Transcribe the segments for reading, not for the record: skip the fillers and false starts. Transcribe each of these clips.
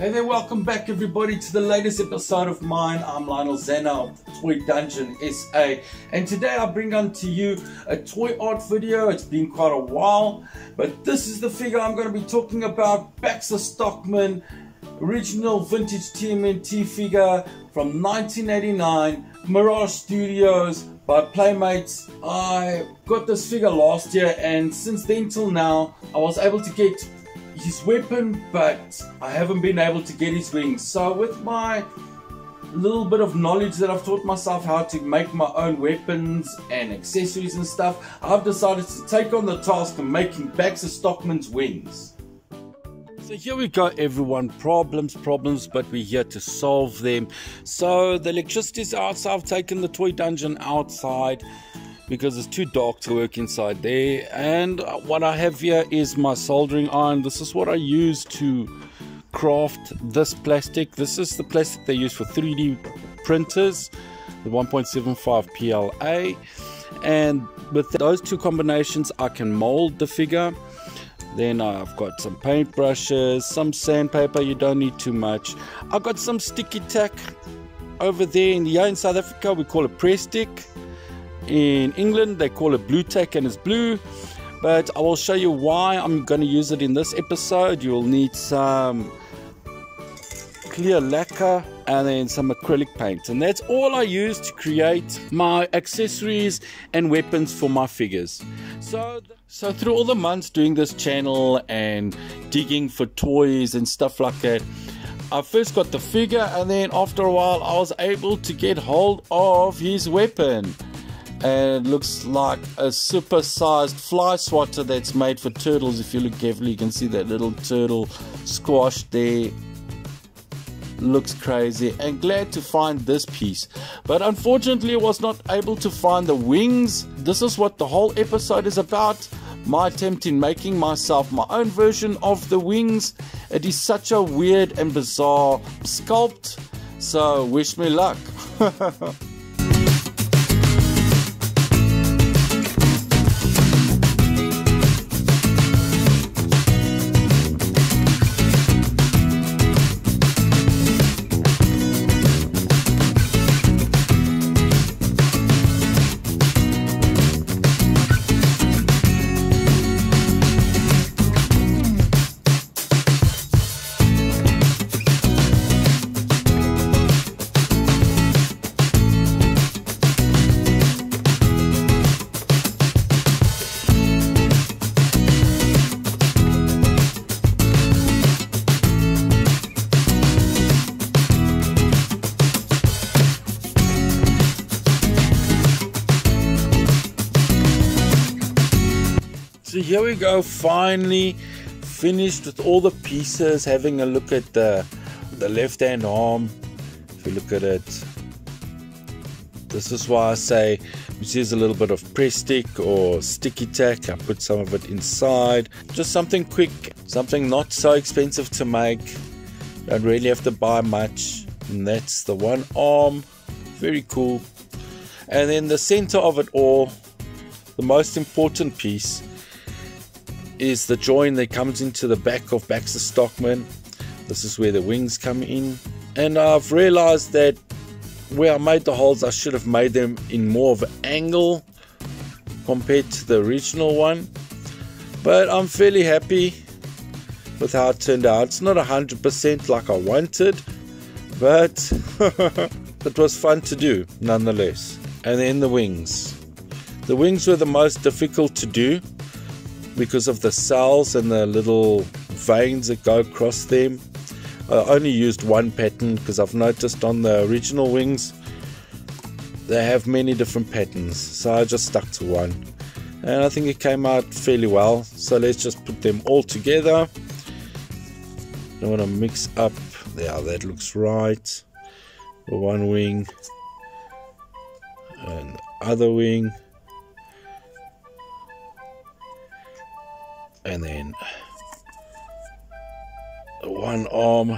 Hey there, welcome back everybody to the latest episode of mine. I'm Lionel, Zanna of Toy Dungeon SA, and today I bring unto you a toy art video. It's been quite a while, but this is the figure I'm going to be talking about. Baxster Stockman, original vintage TMNT figure from 1989, Mirage Studios by Playmates. I got this figure last year, and since then till now I was able to get his weapon, but I haven't been able to get his wings. So with my little bit of knowledge that I've taught myself how to make my own weapons and accessories and stuff, I've decided to take on the task of making Baxster Stockman's wings. So here we go everyone, problems, but we're here to solve them. So the electricity's out, so I've taken the toy dungeon outside because it's too dark to work inside there. And what I have here is my soldering iron. This is what I use to craft this plastic. This is the plastic they use for 3D printers, the 1.75 PLA. And with those two combinations I can mold the figure. Then I've got some paint brushes, some sandpaper, you don't need too much. I've got some sticky tack over there. In South Africa we call it press stick. In England they call it blue tack, and it's blue, but I will show you why I'm going to use it in this episode. You'll need some clear lacquer and then some acrylic paint, and that's all I use to create my accessories and weapons for my figures. So through all the months doing this channel and digging for toys and stuff like that, I first got the figure, and then after a while I was able to get hold of his weapon. And it looks like a super sized fly swatter that's made for turtles. If you look carefully you can see that little turtle squashed there. Looks crazy, and glad to find this piece, but unfortunately I was not able to find the wings. This is what the whole episode is about, my attempt in making myself my own version of the wings. It is such a weird and bizarre sculpt, so wish me luck. So here we go, finally finished with all the pieces. Having a look at the left hand arm. If you look at it, this is why I say use a little bit of press stick or sticky tack. I put some of it inside, just something quick, something not so expensive to make. Don't really have to buy much. And that's the one arm, very cool. And then the center of it all, the most important piece, is the join that comes into the back of Baxster Stockman. This is where the wings come in, and I've realized that where I made the holes I should have made them in more of an angle compared to the original one, but I'm fairly happy with how it turned out. It's not 100% like I wanted, but it was fun to do nonetheless. And then the wings were the most difficult to do because of the cells and the little veins that go across them. I only used one pattern because I've noticed on the original wings they have many different patterns, so I just stuck to one, and I think it came out fairly well. So let's just put them all together. I want to mix up. Yeah, that looks right. The one wing and the other wing, and then one arm,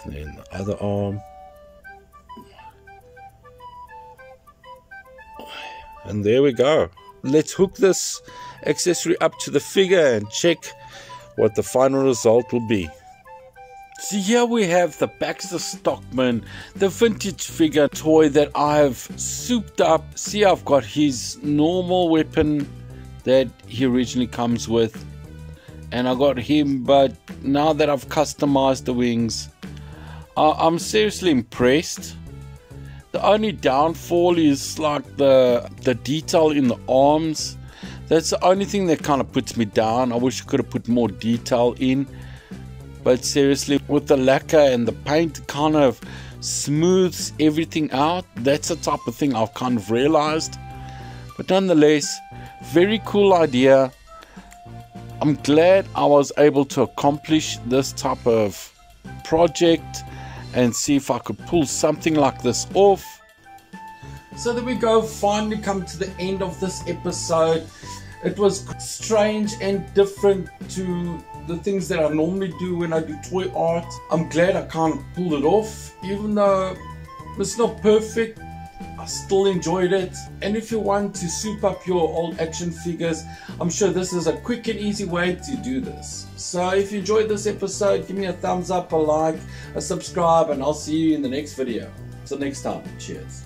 and then the other arm, and there we go. Let's hook this accessory up to the figure and check what the final result will be. So here we have the Baxster Stockman, the vintage figure toy that I have souped up. See, I've got his normal weapon that he originally comes with, and I got him, but now that I've customized the wings, I'm seriously impressed. The only downfall is like the detail in the arms. That's the only thing that kind of puts me down. I wish I could have put more detail in. But seriously, with the lacquer and the paint, it kind of smooths everything out. That's the type of thing I've kind of realized. But nonetheless, very cool idea. I'm glad I was able to accomplish this type of project and see if I could pull something like this off. So there we go, finally come to the end of this episode. It was strange and different to the things that I normally do when I do toy art. I'm glad I kind of pulled it off. Even though it's not perfect, I still enjoyed it. And if you want to soup up your old action figures, I'm sure this is a quick and easy way to do this. So if you enjoyed this episode, give me a thumbs up, a like, a subscribe, and I'll see you in the next video. Till next time, cheers.